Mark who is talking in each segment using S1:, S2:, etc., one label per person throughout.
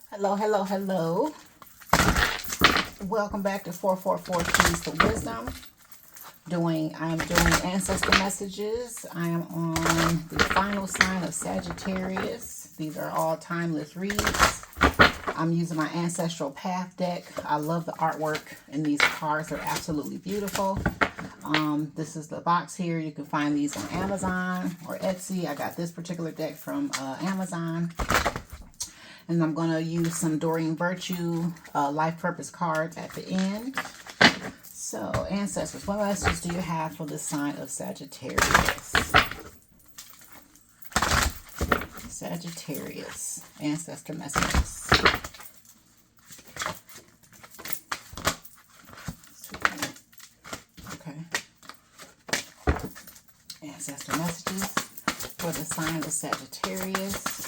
S1: Hello, hello, hello. Welcome back to 444 Keys to Wisdom. I am doing ancestor messages. I am on the final sign of Sagittarius. These are all timeless reads. I'm using my ancestral path deck. I love the artwork in these cards. They're absolutely beautiful. This is the box here. You can find these on Amazon or Etsy. I got this particular deck from Amazon. And I'm going to use some Doreen Virtue life purpose cards at the end. So, ancestors, what messages do you have for the sign of Sagittarius? Sagittarius, ancestor messages. Okay. Ancestor messages for the sign of Sagittarius.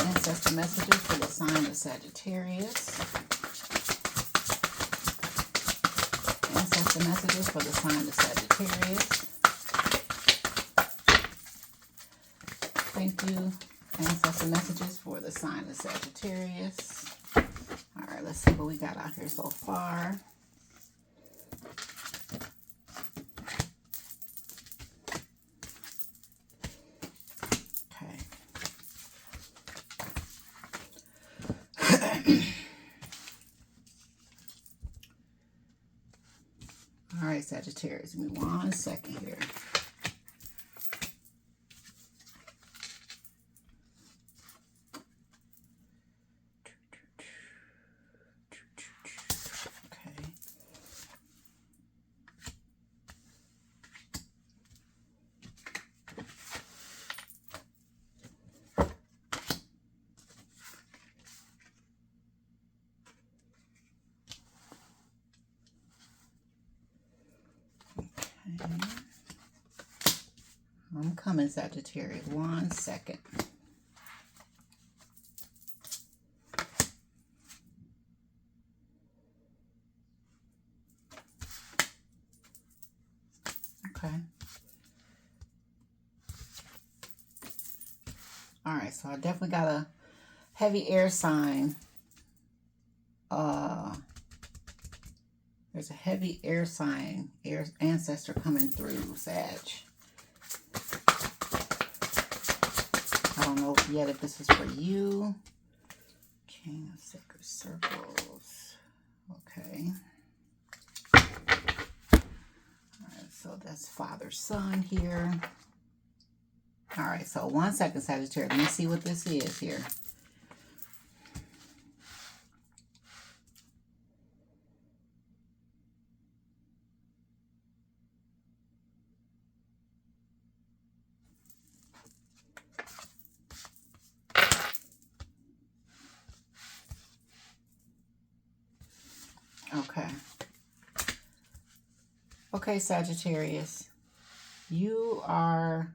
S1: Ancestor messages for the sign of Sagittarius. Ancestor messages for the sign of Sagittarius. Thank you. Ancestor messages for the sign of Sagittarius. All right, let's see what we got out here so far. All right, Sagittarius, give me 1 second here. I'm coming, Sagittarius. 1 second. Okay. All right, so I definitely got a heavy air sign. There's a heavy air sign, air ancestor coming through, Sag. I don't know yet if this is for you. King of Sacred Circles. Okay. All right, so that's father, son here. All right, so 1 second, Sagittarius. Let me see what this is here. Okay. Okay, Sagittarius. You are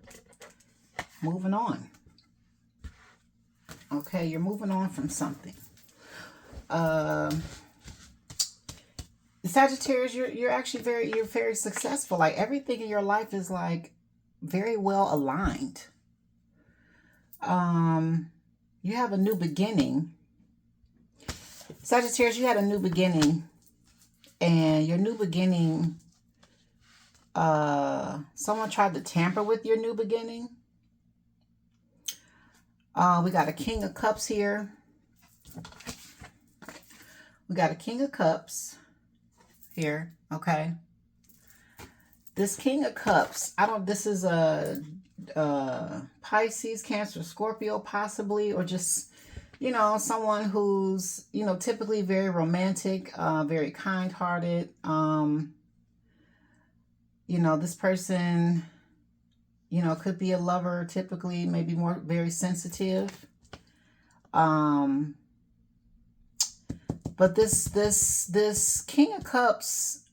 S1: moving on. Okay, you're moving on from something. Sagittarius, you're actually very successful. Like everything in your life is like very well aligned. You have a new beginning. Sagittarius, you had a new beginning. And your new beginning, someone tried to tamper with your new beginning. We got a King of Cups here. We got a King of Cups here, okay? This King of Cups, this is a Pisces, Cancer, Scorpio possibly, or just, you know, someone who's, you know, typically very romantic, very kind-hearted. You know, this person, you know, could be a lover, typically, maybe more very sensitive. But this King of Cups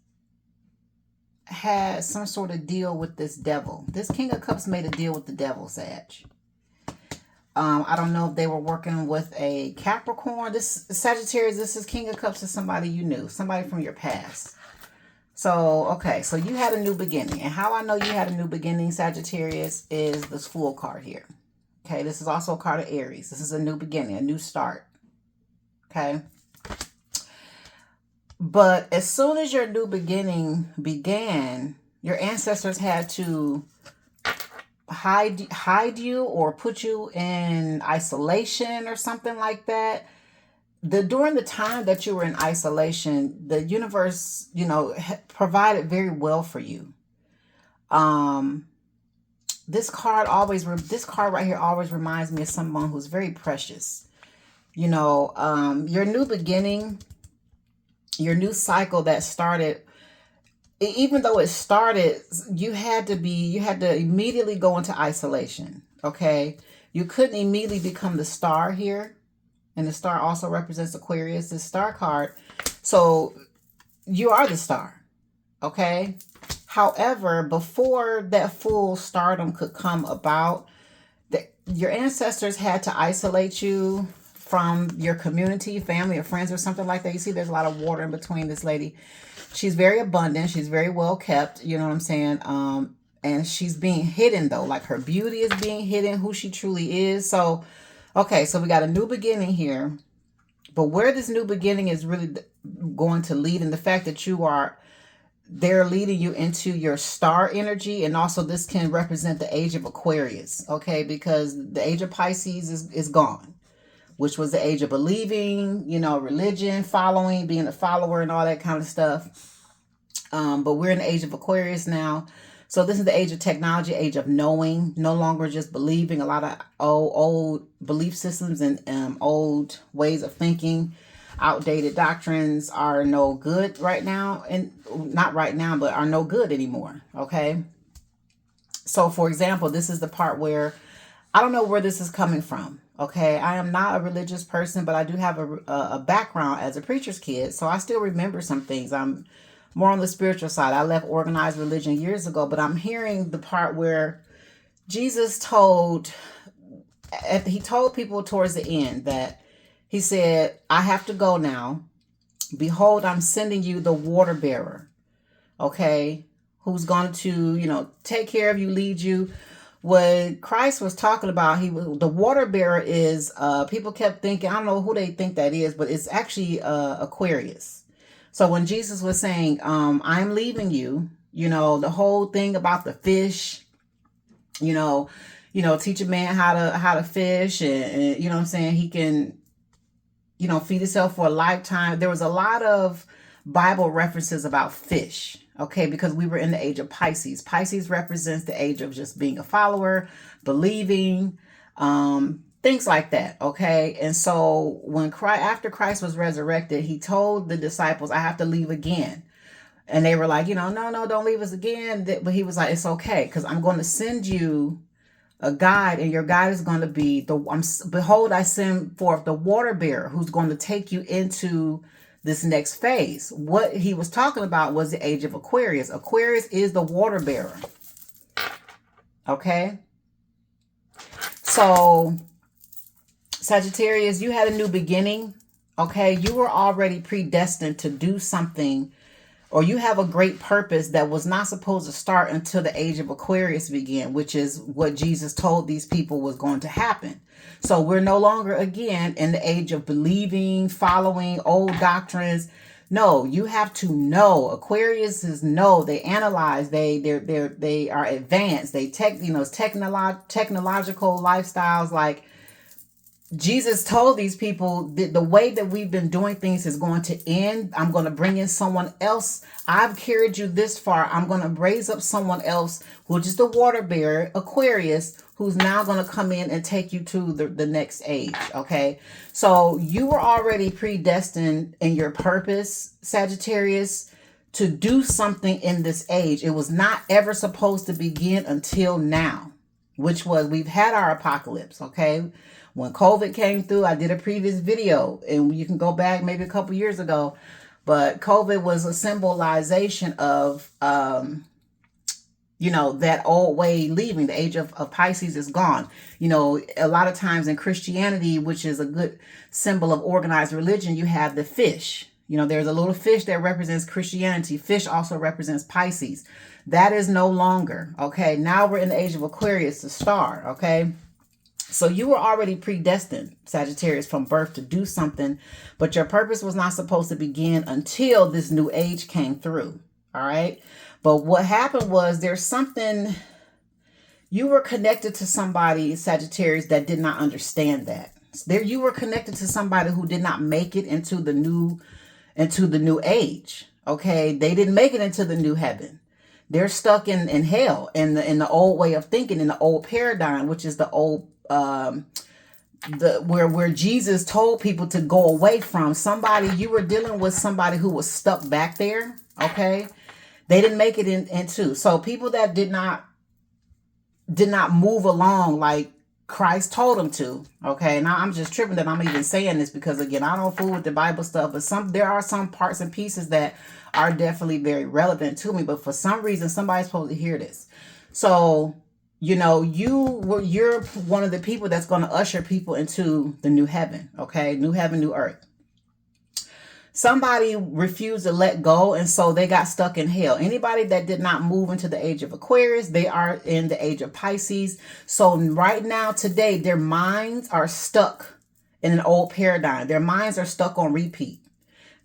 S1: had some sort of deal with this devil. This King of Cups made a deal with the devil, Sag. I don't know if they were working with a Capricorn. This Sagittarius, this is King of Cups, is somebody you knew, somebody from your past. So, okay, so you had a new beginning. And how I know you had a new beginning, Sagittarius, is this Fool card here. Okay, this is also a card of Aries. This is a new beginning, a new start. Okay. But as soon as your new beginning began, your ancestors had to hide you or put you in isolation or something like that. During the time that you were in isolation, the universe, provided very well for you. This card right here always reminds me of someone who's very precious. Your new beginning, your new cycle that started, even though it started, you had to immediately go into isolation. Okay. You couldn't immediately become the star here. And the star also represents Aquarius, the star card. So you are the star. Okay. However, before that full stardom could come about, your ancestors had to isolate you from your community, family, or friends, or something like that. You see, there's a lot of water in between this lady. She's very abundant. She's very well kept. You know what I'm saying? And she's being hidden, though. Like, her beauty is being hidden, who she truly is. So, okay, so we got a new beginning here. But where this new beginning is really going to lead, and the fact that they're leading you into your star energy. And also this can represent the age of Aquarius. Okay, because the age of Pisces is gone, which was the age of believing, religion, following, being a follower and all that kind of stuff. But we're in the age of Aquarius now. So this is the age of technology, age of knowing, no longer just believing. A lot of old belief systems and old ways of thinking, outdated doctrines are no good right now. And not right now, but are no good anymore. Okay. So for example, this is the part where I don't know where this is coming from. Okay, I am not a religious person, but I do have a background as a preacher's kid, so I still remember some things. I'm more on the spiritual side. I left organized religion years ago, but I'm hearing the part where Jesus told people towards the end that he said, I have to go now. Behold, I'm sending you the water bearer, okay, who's going to, take care of you, lead you. What Christ was talking about, the water bearer is, people kept thinking, I don't know who they think that is, but it's actually Aquarius. So when Jesus was saying, I'm leaving you, the whole thing about the fish, teach a man how to fish, and you know what I'm saying, he can, feed himself for a lifetime. There was a lot of Bible references about fish. Okay, because we were in the age of Pisces. Pisces represents the age of just being a follower, believing, things like that. Okay, and so after Christ was resurrected, he told the disciples, I have to leave again. And they were like, no, don't leave us again. But he was like, it's okay, because I'm going to send you a guide, and your guide is going to be behold, I send forth the water bearer who's going to take you into this next phase. What he was talking about was the age of Aquarius. Aquarius is the water bearer. Okay. So Sagittarius, you had a new beginning. Okay. You were already predestined to do something, or you have a great purpose that was not supposed to start until the age of Aquarius began, which is what Jesus told these people was going to happen. So we're no longer, again, in the age of believing, following old doctrines. No, you have to know. Aquarius is know. They analyze. They are advanced. They technological lifestyles. Like Jesus told these people that the way that we've been doing things is going to end. I'm going to bring in someone else. I've carried you this far. I'm going to raise up someone else, which is the water bearer, Aquarius, who's now going to come in and take you to the next age. Okay. So you were already predestined in your purpose, Sagittarius, to do something in this age. It was not ever supposed to begin until now, which was, we've had our apocalypse. Okay. When COVID came through, I did a previous video, and you can go back maybe a couple years ago, but COVID was a symbolization of, that old way leaving. The age of Pisces is gone. A lot of times in Christianity, which is a good symbol of organized religion, you have the fish. There's a little fish that represents Christianity. Fish also represents Pisces. That is no longer. Okay. Now we're in the age of Aquarius, the star. Okay. So you were already predestined, Sagittarius, from birth to do something, but your purpose was not supposed to begin until this new age came through. All right. But what happened was there's something, you were connected to somebody, Sagittarius, that did not understand that. There, you were connected to somebody who did not make it into the new age. Okay. They didn't make it into the new heaven. They're stuck in hell, in the old way of thinking, in the old paradigm, which is the old where Jesus told people to go away from. Somebody, you were dealing with somebody who was stuck back there. Okay. They didn't make it into. So people that did not move along like Christ told them to. Okay. Now I'm just tripping that I'm even saying this, because again, I don't fool with the Bible stuff, but there are some parts and pieces that are definitely very relevant to me, but for some reason somebody's supposed to hear this. So, you know, you're one of the people that's going to usher people into the new heaven. Okay. New heaven, new earth. Somebody refused to let go, and so they got stuck in hell. Anybody that did not move into the age of Aquarius, they are in the age of Pisces. So right now, today, their minds are stuck in an old paradigm. Their minds are stuck on repeat.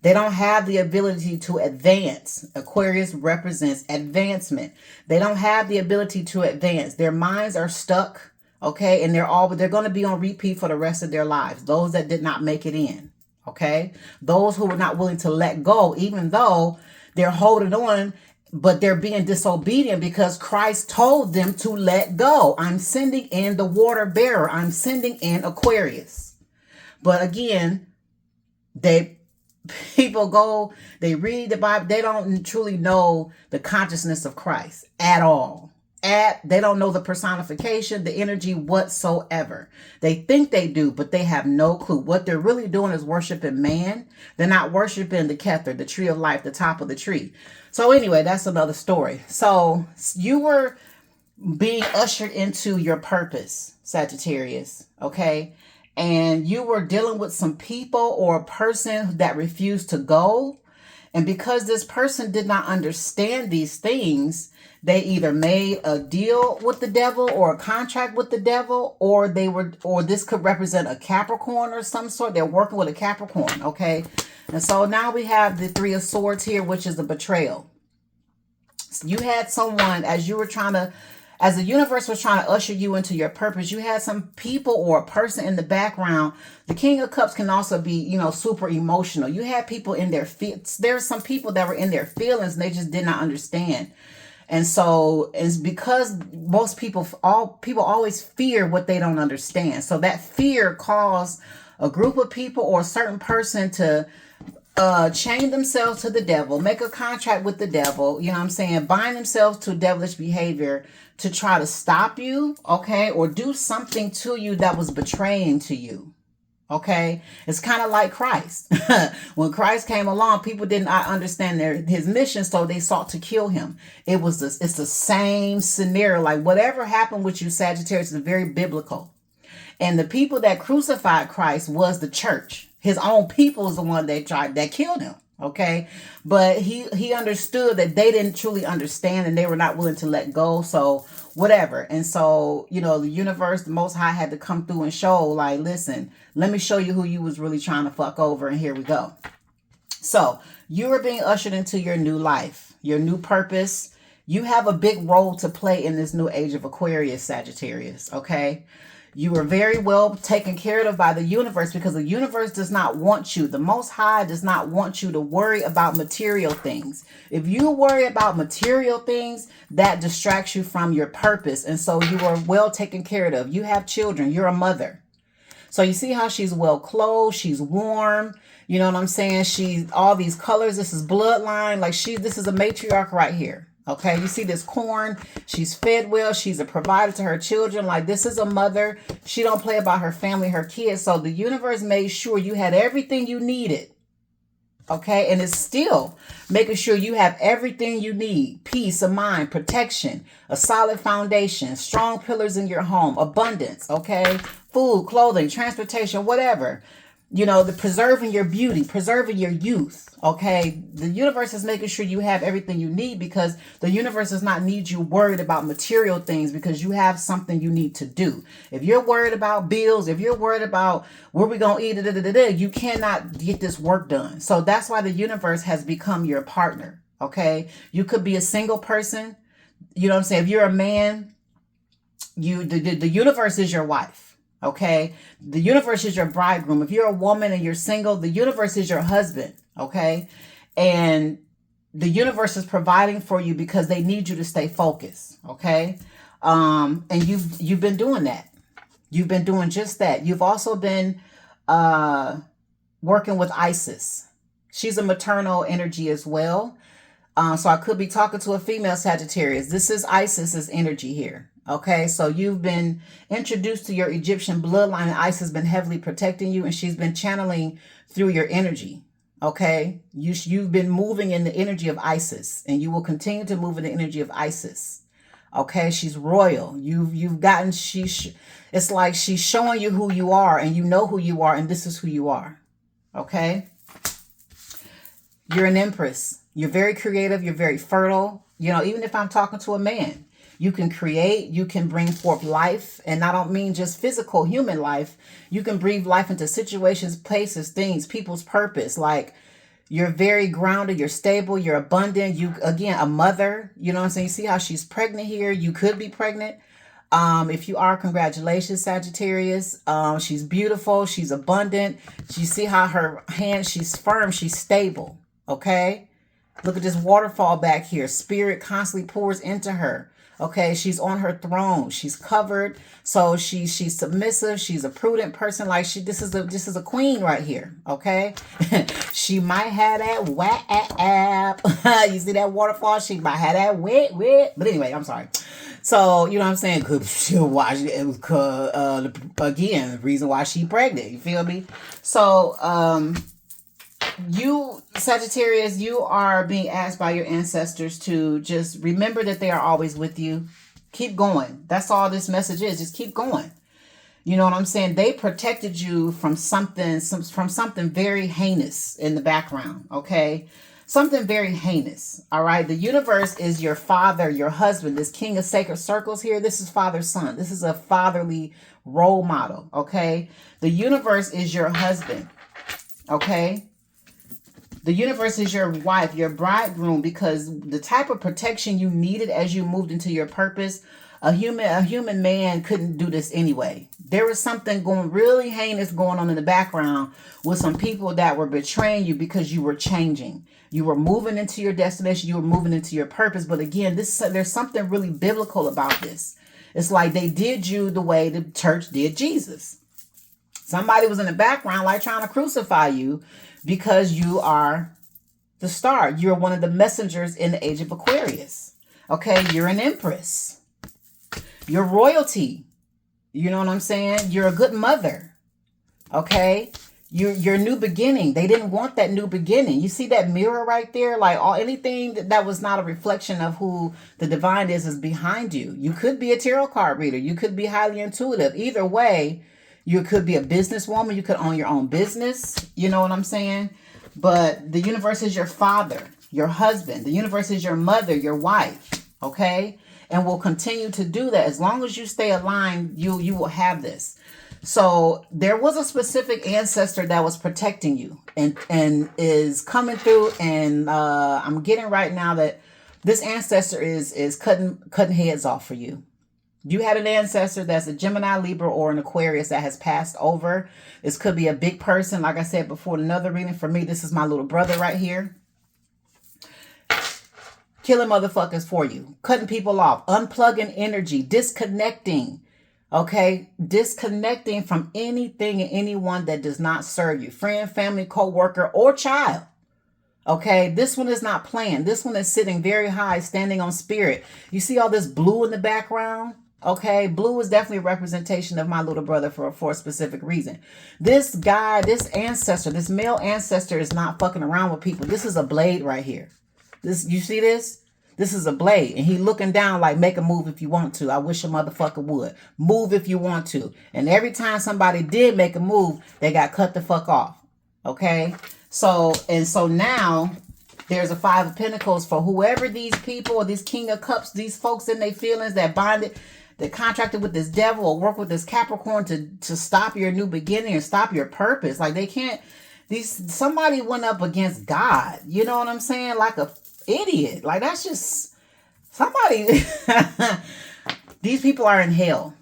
S1: They don't have the ability to advance. Aquarius represents advancement. They don't have the ability to advance. Their minds are stuck, okay? And they're going to be on repeat for the rest of their lives. Those that did not make it in. Okay, those who were not willing to let go, even though they're holding on, but they're being disobedient because Christ told them to let go. I'm sending in the water bearer. I'm sending in Aquarius. But again, people go, they read the Bible. They don't truly know the consciousness of Christ at all. They don't know the personification, the energy whatsoever. They think they do, but they have no clue. What they're really doing is worshiping man. They're not worshiping the Kether, the tree of life, the top of the tree. So anyway, that's another story. So you were being ushered into your purpose, Sagittarius, okay? And you were dealing with some people or a person that refused to go. And because this person did not understand these things, they either made a deal with the devil or a contract with the devil, or this could represent a Capricorn or some sort. They're working with a Capricorn, okay? And so now we have the Three of Swords here, which is a betrayal. So you had someone, as the universe was trying to usher you into your purpose, you had some people or a person in the background. The King of Cups can also be, you know, super emotional. You had people in their feelings. There are some people that were in their feelings and they just did not understand. And so it's because most people always fear what they don't understand. So that fear caused a group of people or a certain person to chain themselves to the devil, make a contract with the devil, you know what I'm saying, bind themselves to devilish behavior to try to stop you, okay, or do something to you that was betraying to you. Okay, it's kind of like Christ. When Christ came along, people did not understand his mission, so they sought to kill him. It's the same scenario. Like whatever happened with you, Sagittarius, is very biblical. And the people that crucified Christ was the church. His own people is the one that killed him. Okay, but he understood that they didn't truly understand and they were not willing to let go. So whatever. And so, you know, the universe, the Most High had to come through and show, like, listen, let me show you who you was really trying to fuck over. And here we go. So you are being ushered into your new life, your new purpose. You have a big role to play in this new age of Aquarius, Sagittarius. Okay. You are very well taken care of by the universe, because the universe does not want you. The Most High does not want you to worry about material things. If you worry about material things, that distracts you from your purpose. And so you are well taken care of. You have children. You're a mother. So you see how she's well clothed. She's warm. You know what I'm saying? She's all these colors. This is bloodline. Like this is a matriarch right here. Okay, you see this corn, she's fed well, she's a provider to her children. Like this is a mother. She don't play about her family, her kids. So the universe made sure you had everything you needed. Okay, and it's still making sure you have everything you need. Peace of mind, protection, a solid foundation, strong pillars in your home, abundance, okay? Food, clothing, transportation, whatever. You know, the preserving your beauty, preserving your youth. Okay. The universe is making sure you have everything you need, because the universe does not need you worried about material things, because you have something you need to do. If you're worried about bills, if you're worried about where we going to eat, you cannot get this work done. So that's why the universe has become your partner. Okay. You could be a single person. You know what I'm saying? If you're a man, the universe is your wife. Okay. The universe is your bridegroom. If you're a woman and you're single, the universe is your husband. Okay. And the universe is providing for you because they need you to stay focused. Okay. And you've been doing that. You've been doing just that. You've also been, working with Isis. She's a maternal energy as well. So I could be talking to a female Sagittarius. This is Isis's energy here. Okay, so you've been introduced to your Egyptian bloodline, and Isis has been heavily protecting you, and she's been channeling through your energy. Okay, you've been moving in the energy of Isis, and you will continue to move in the energy of Isis. Okay, she's royal. You've gotten it's like she's showing you who you are, and you know who you are, and this is who you are. Okay, you're an empress. You're very creative. You're very fertile. You know, even if I'm talking to a man, you can create, you can bring forth life. And I don't mean just physical human life. You can breathe life into situations, places, things, people's purpose. Like, you're very grounded, you're stable, you're abundant. You, again, a mother, you know what I'm saying? You see how she's pregnant here? You could be pregnant. If you are, congratulations, Sagittarius. She's beautiful, she's abundant. You see how her hand, she's firm, she's stable. Okay? Look at this waterfall back here. Spirit constantly pours into her. Okay, she's on her throne. She's covered. So she's submissive. She's a prudent person. Like, this is a queen right here. Okay, she might have that wet. You see that waterfall? She might have that wet. But anyway, I'm sorry. So you know what I'm saying? Again, the reason why she pregnant. You feel me? So you, Sagittarius, you are being asked by your ancestors to just remember that they are always with you. Keep going. That's all this message is. Just keep going. You know what I'm saying? They protected you from something very heinous in the background. Okay. Something very heinous. All right. The universe is your father, your husband, this king of sacred circles here. This is father, son. This is a fatherly role model. Okay. The universe is your husband. Okay. The universe is your wife, your bridegroom, because the type of protection you needed as you moved into your purpose, a human man couldn't do this anyway. There was something really heinous going on in the background with some people that were betraying you because you were changing. You were moving into your destination. You were moving into your purpose. But again, there's something really biblical about this. It's like they did you the way the church did Jesus. Somebody was in the background like trying to crucify you, because you are the star. You're one of the messengers in the age of Aquarius. Okay, you're an empress. You're royalty. You know what I'm saying? You're a good mother. Okay, you're new beginning. They didn't want that new beginning. You see that mirror right there? Like, anything that was not a reflection of who the divine is behind you. You could be a tarot card reader. You could be highly intuitive. Either way, you could be a businesswoman. You could own your own business. You know what I'm saying? But the universe is your father, your husband. The universe is your mother, your wife. Okay? And will continue to do that. As long as you stay aligned, you will have this. So there was a specific ancestor that was protecting you and is coming through. And I'm getting right now that this ancestor is cutting heads off for you. You had an ancestor that's a Gemini, Libra, or an Aquarius that has passed over. This could be a big person. Like I said before, another reading for me, this is my little brother right here. Killing motherfuckers for you. Cutting people off. Unplugging energy. Disconnecting. Okay? Disconnecting from anything and anyone that does not serve you. Friend, family, co-worker, or child. Okay, this one is not playing. This one is sitting very high, standing on spirit. You see all this blue in the background? Okay, blue is definitely a representation of my little brother for a specific reason. This guy, this ancestor, this male ancestor is not fucking around with people. This is a blade right here. You see this? This is a blade. And he looking down like, make a move if you want to. I wish a motherfucker would. Move if you want to. And every time somebody did make a move, they got cut the fuck off. Okay? So now there's a Five of Pentacles for whoever these people or these King of Cups, these folks in their feelings that bonded, that contracted with this devil or work with this Capricorn to stop your new beginning and stop your purpose. Like they can't, somebody went up against God. You know what I'm saying? Like a idiot. Like that's just somebody. These people are in hell,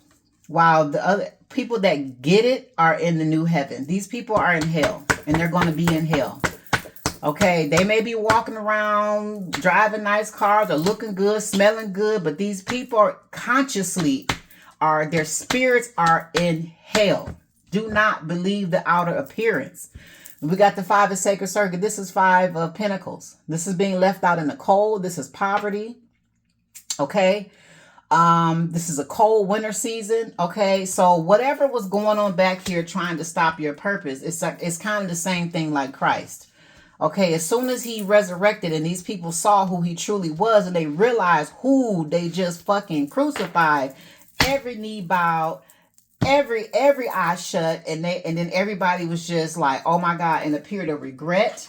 S1: while the other people that get it are in the new heaven. These people are in hell, and they're going to be in hell. Okay, they may be walking around driving nice cars or looking good, smelling good, but these people are consciously their spirits are in hell. Do not believe the outer appearance. We got the Five of Sacred Circle. This is Five of Pentacles. This is being left out in the cold. This is poverty. Okay. This is a cold winter season. Okay. So whatever was going on back here trying to stop your purpose, it's kind of the same thing like Christ. Okay. As soon as he resurrected and these people saw who he truly was and they realized who they just fucking crucified, every knee bowed, every eye shut, and then everybody was just like, oh my God, in a period of regret.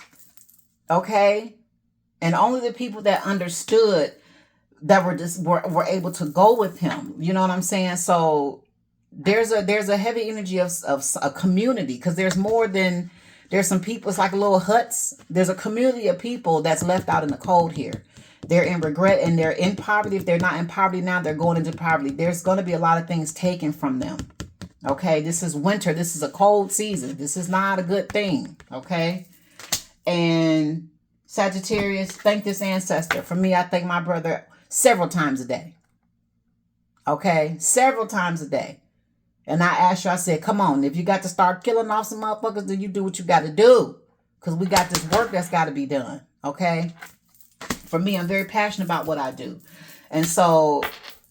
S1: Okay. And only the people that understood that were able to go with him. You know what I'm saying? So there's a heavy energy of a community, because there's some people, it's like little huts. There's a community of people that's left out in the cold here. They're in regret and they're in poverty. If they're not in poverty now, they're going into poverty. There's going to be a lot of things taken from them. Okay, this is winter. This is a cold season. This is not a good thing. Okay, and Sagittarius, thank this ancestor. For me, I thank my brother several times a day. Okay, several times a day. And I asked you, I said, come on, if you got to start killing off some motherfuckers, then you do what you got to do. Because we got this work that's got to be done. Okay, for me, I'm very passionate about what I do. And so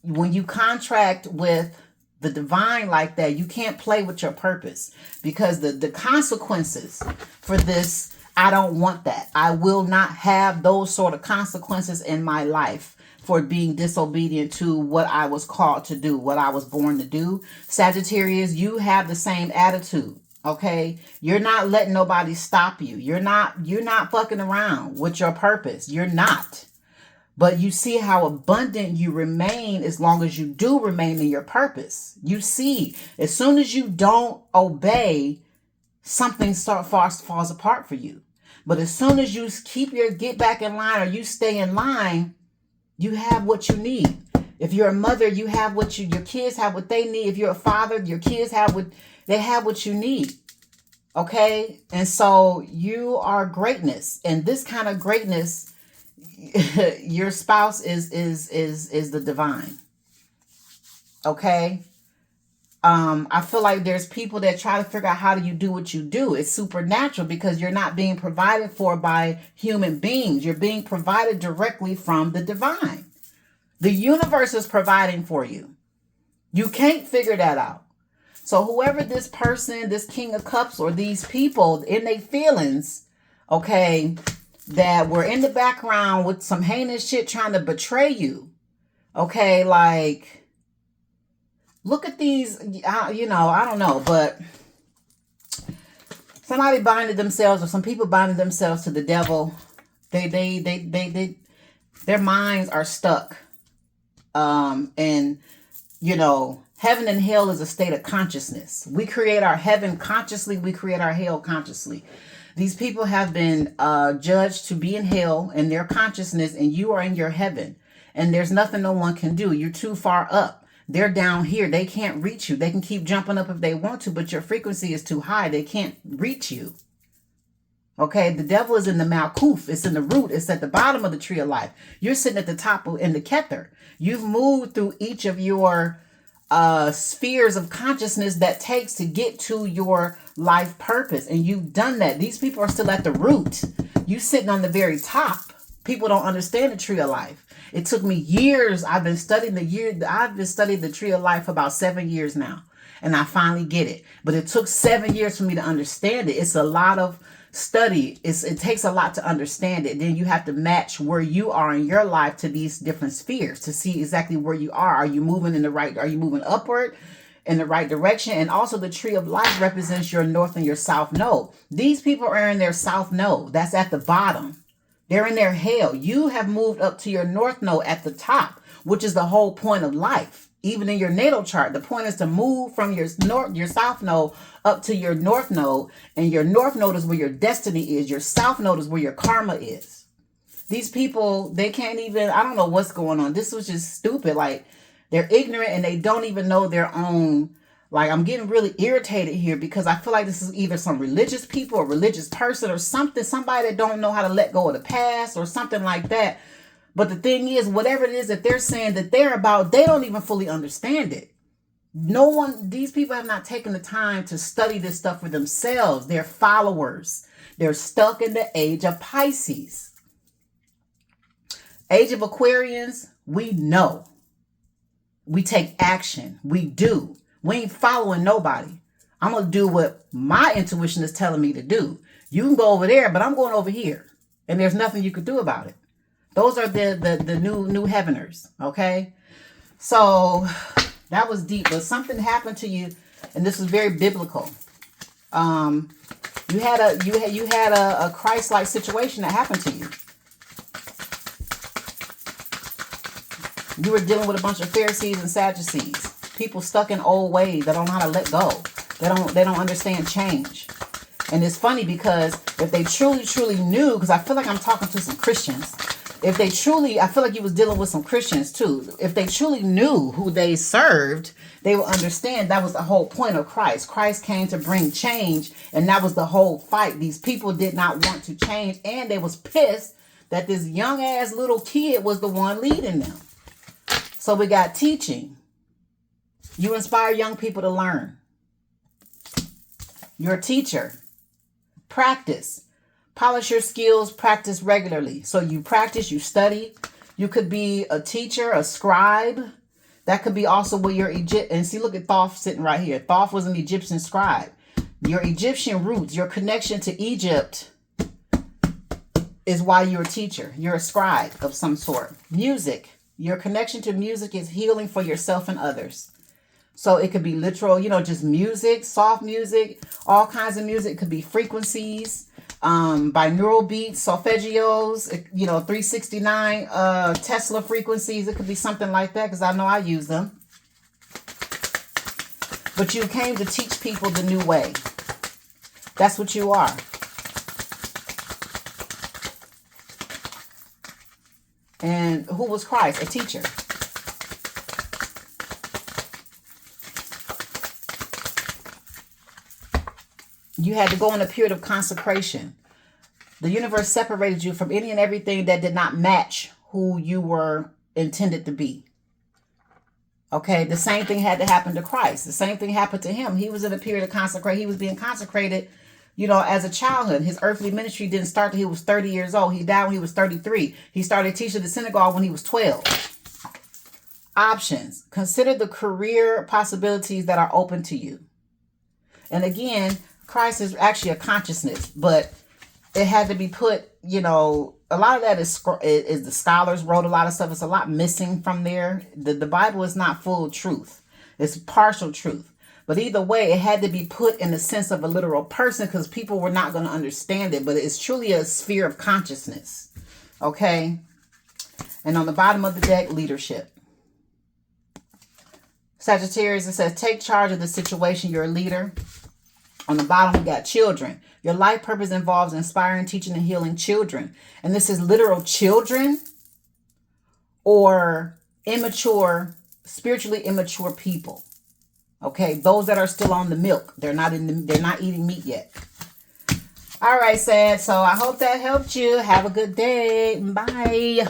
S1: when you contract with the divine like that, you can't play with your purpose, because the consequences for this, I don't want that. I will not have those sort of consequences in my life for being disobedient to what I was called to do, what I was born to do. Sagittarius, you have the same attitude. Okay, you're not letting nobody stop you. You're not fucking around with your purpose. You're not. But you see how abundant you remain as long as you do remain in your purpose. You see, as soon as you don't obey, something falls apart for you. But as soon as you get back in line, or you stay in line, you have what you need. If you're a mother, you have your kids have what they need. If you're a father, your kids have what you need. Okay? And so you are greatness. And this kind of greatness, your spouse is the divine. Okay. I feel like there's people that try to figure out how do you do what you do. It's supernatural, because you're not being provided for by human beings. You're being provided directly from the divine. The universe is providing for you. You can't figure that out. So whoever this person, this King of Cups, or these people in their feelings, okay, that were in the background with some heinous shit trying to betray you. Okay, like, look at these, I don't know, but somebody binded themselves, or some people binded themselves to the devil. Their minds are stuck. And, heaven and hell is a state of consciousness. We create our heaven consciously. We create our hell consciously. These people have been judged to be in hell in their consciousness, and you are in your heaven. And there's nothing no one can do. You're too far up. They're down here. They can't reach you. They can keep jumping up if they want to, but your frequency is too high. They can't reach you. Okay, the devil is in the Malkuth. It's in the root. It's at the bottom of the tree of life. You're sitting at the top in the Kether. You've moved through each of your spheres of consciousness that takes to get to your life purpose. And you've done that. These people are still at the root. You sitting on the very top. People don't understand the tree of life. It took me years. I've been studying the tree of life for about 7 years now. And I finally get it. But it took 7 years for me to understand it. It's a lot of study. It takes a lot to understand it. Then you have to match where you are in your life to these different spheres to see exactly where you are. Are you moving in the right? Are you moving upward in the right direction? And also the tree of life represents your north and your south node. These people are in their south node. That's at the bottom. They're in their hell. You have moved up to your north node at the top, which is the whole point of life. Even in your natal chart, the point is to move from your south node up to your north node. And your north node is where your destiny is. Your south node is where your karma is. These people, they can't even, I don't know what's going on. This was just stupid. Like, they're ignorant and they don't even know their own. Like, I'm getting really irritated here because I feel like this is either some religious people or religious person or something, somebody that don't know how to let go of the past or something like that. But the thing is, whatever it is that they're saying that they're about, they don't even fully understand it. These people have not taken the time to study this stuff for themselves. They're followers. They're stuck in the age of Pisces. Age of Aquarians, we know. We take action. We do. We ain't following nobody. I'm going to do what my intuition is telling me to do. You can go over there, but I'm going over here. And there's nothing you could do about it. Those are the new heaveners, okay? So that was deep, but something happened to you, and this was very biblical. You had a Christ-like situation that happened to you. You were dealing with a bunch of Pharisees and Sadducees, people stuck in old ways that don't know how to let go. They don't understand change. And it's funny because if they truly knew, because I feel like I'm talking to some Christians. If they truly, I feel like you was dealing with some Christians too. If they truly knew who they served, they would understand that was the whole point of Christ. Christ came to bring change, and that was the whole fight. These people did not want to change, and they was pissed that this young ass little kid was the one leading them. So we got teaching. You inspire young people to learn. You're a teacher. Practice. Polish your skills, practice regularly. So you practice, you study. You could be a teacher, a scribe. That could be also where you're Egypt. And see, look at Thoth sitting right here. Thoth was an Egyptian scribe. Your Egyptian roots, your connection to Egypt is why you're a teacher. You're a scribe of some sort. Music. Your connection to music is healing for yourself and others. So it could be literal, just music, soft music, all kinds of music. It could be frequencies. Binaural beats, solfeggios, 369 Tesla frequencies. It could be something like that because I know I use them. But you came to teach people the new way. That's what you are. And who was Christ? A teacher. You had to go in a period of consecration. The universe separated you from any and everything that did not match who you were intended to be. Okay, the same thing had to happen to Christ. The same thing happened to him. He was in a period of consecration. He was being consecrated, as a childhood. His earthly ministry didn't start till he was 30 years old. He died when he was 33. He started teaching the synagogue when he was 12. Options. Consider the career possibilities that are open to you. And again, Christ is actually a consciousness, but it had to be put, a lot of that is the scholars wrote a lot of stuff. It's a lot missing from there. The Bible is not full truth. It's partial truth. But either way, it had to be put in the sense of a literal person because people were not going to understand it. But it's truly a sphere of consciousness. Okay? And on the bottom of the deck, leadership. Sagittarius, it says, take charge of the situation. You're a leader. On the bottom, we got children. Your life purpose involves inspiring, teaching, and healing children. And this is literal children or immature, spiritually immature people. Okay, those that are still on the milk. They're not eating meat yet. All right, Sad. So I hope that helped you. Have a good day. Bye.